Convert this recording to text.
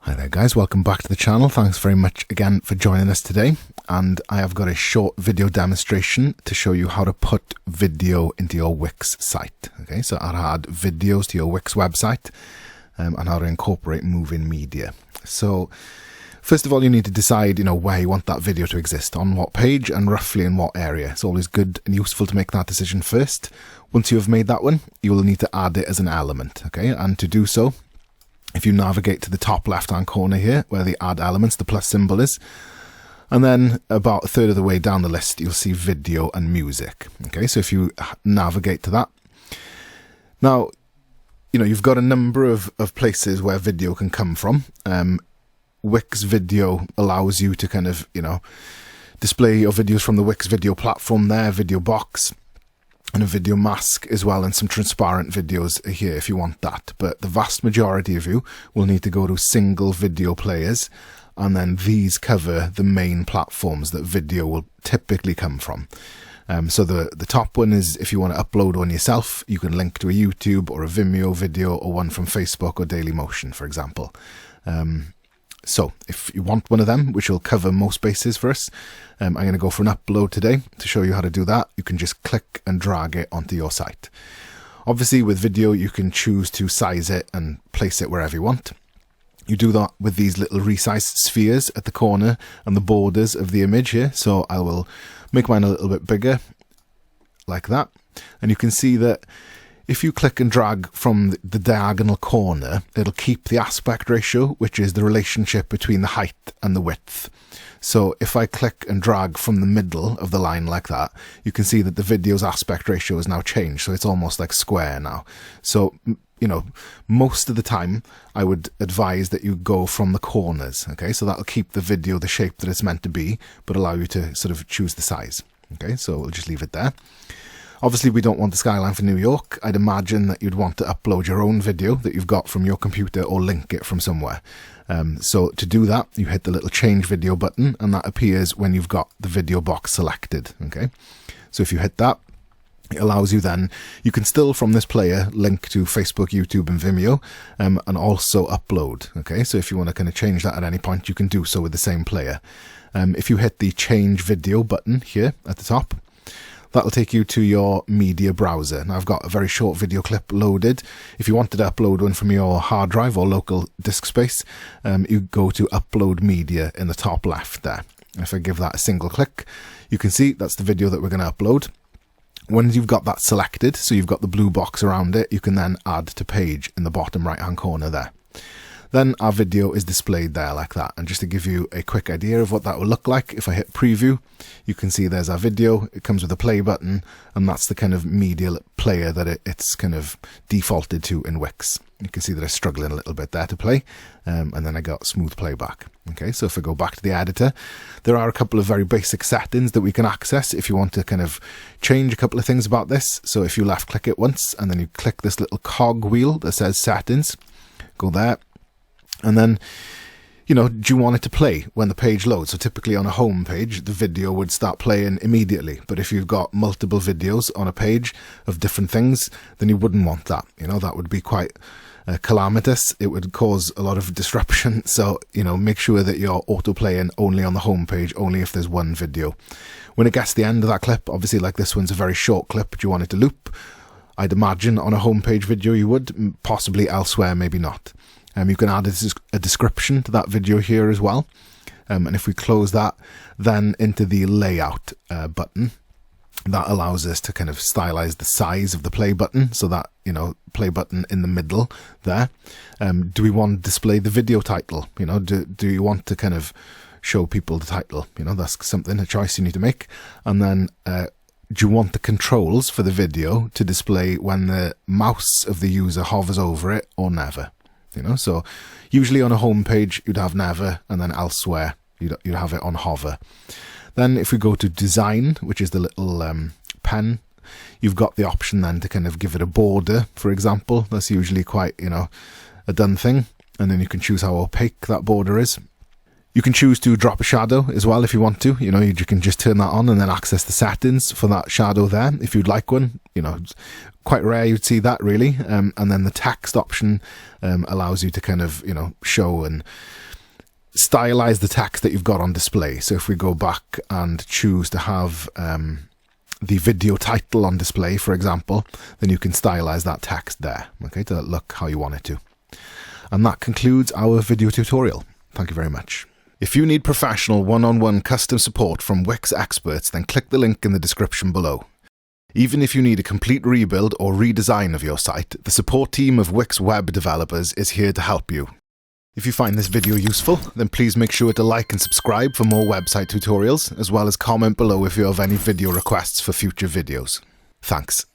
Hi there guys, welcome back to the channel. Thanks very much again for joining us today, and I have got a short video demonstration to show you how to put video into your Wix site. Okay, so how to add videos to your Wix website and how to incorporate moving media. So first of all, you need to decide where you want that video to exist, on what page and roughly in what area. It's always good and useful to make that decision first. Once you have made that one, you will need to add it as an element. Okay, and to do so, if you navigate to the top left hand corner here where the add elements, the plus symbol is, and then about a third of the way down the list you'll see video and music. Okay, so if you navigate to that, now you've got a number of places where video can come from. Wix Video allows you to kind of display your videos from the Wix Video platform there, Video Box, and a video mask as well, and some transparent videos here if you want that. But the vast majority of you will need to go to single video players, and then these cover the main platforms that video will typically come from. So the top one is if you want to upload one yourself, you can link to a YouTube or a Vimeo video or one from Facebook or Dailymotion, for example. So if you want one of them, which will cover most bases for us, I'm going to go for an upload today to show you how to do that. You can just click and drag it onto your site. Obviously with video, you can choose to size it and place it wherever you want. You do that with these little resized spheres at the corner and the borders of the image here. So I will make mine a little bit bigger like that. And you can see that if you click and drag from the diagonal corner, it'll keep the aspect ratio, which is the relationship between the height and the width. So if I click and drag from the middle of the line like that, you can see that the video's aspect ratio has now changed. So it's almost like square now. So, most of the time I would advise that you go from the corners. Okay, so that'll keep the video the shape that it's meant to be, but allow you to sort of choose the size. Okay, so we'll just leave it there. Obviously, we don't want the skyline for New York. I'd imagine that you'd want to upload your own video that you've got from your computer or link it from somewhere. So to do that, you hit the little change video button, and that appears when you've got the video box selected. Okay, so if you hit that, it allows you then, you can still from this player link to Facebook, YouTube and Vimeo, and also upload. Okay, so if you want to kind of change that at any point, you can do so with the same player. If you hit the change video button here at the top, that'll take you to your media browser. Now I've got a very short video clip loaded. If you wanted to upload one from your hard drive or local disk space, you go to upload media in the top left there. If I give that a single click, you can see that's the video that we're going to upload. Once you've got that selected, so you've got the blue box around it, you can then add to page in the bottom right hand corner there. Then our video is displayed there like that. And just to give you a quick idea of what that will look like, if I hit preview, you can see there's our video. It comes with a play button, and that's the kind of media player that it's kind of defaulted to in Wix. You can see that I'm struggling a little bit there to play, and then I got smooth playback. Okay, so if I go back to the editor, there are a couple of very basic settings that we can access if you want to kind of change a couple of things about this. So if you left click it once, and then you click this little cog wheel that says settings, go there. And then, do you want it to play when the page loads? So typically on a home page, the video would start playing immediately. But if you've got multiple videos on a page of different things, then you wouldn't want that. That would be quite calamitous. It would cause a lot of disruption. So, make sure that you're auto-playing only on the home page, only if there's one video. When it gets to the end of that clip, obviously like this one's a very short clip, but you want it to loop. I'd imagine on a homepage video you would, possibly elsewhere, maybe not. You can add a description to that video here as well. And if we close that, then into the layout button, that allows us to kind of stylize the size of the play button. So that, play button in the middle there. Do we want to display the video title? Do you want to kind of show people the title? That's something, a choice you need to make. And then, do you want the controls for the video to display when the mouse of the user hovers over it or never? So usually on a home page, you'd have never, and then elsewhere, you'd have it on hover. Then if we go to design, which is the little pen, you've got the option then to kind of give it a border, for example. That's usually quite, a done thing. And then you can choose how opaque that border is. You can choose to drop a shadow as well if you want to. You can just turn that on and then access the settings for that shadow there if you'd like one. It's quite rare you'd see that really. And then the text option allows you to kind of, show and stylize the text that you've got on display. So if we go back and choose to have the video title on display, for example, then you can stylize that text there, okay, to look how you want it to. And that concludes our video tutorial. Thank you very much. If you need professional one-on-one custom support from Wix experts, then click the link in the description below. Even if you need a complete rebuild or redesign of your site, the support team of Wix web developers is here to help you. If you find this video useful, then please make sure to like and subscribe for more website tutorials, as well as comment below if you have any video requests for future videos. Thanks.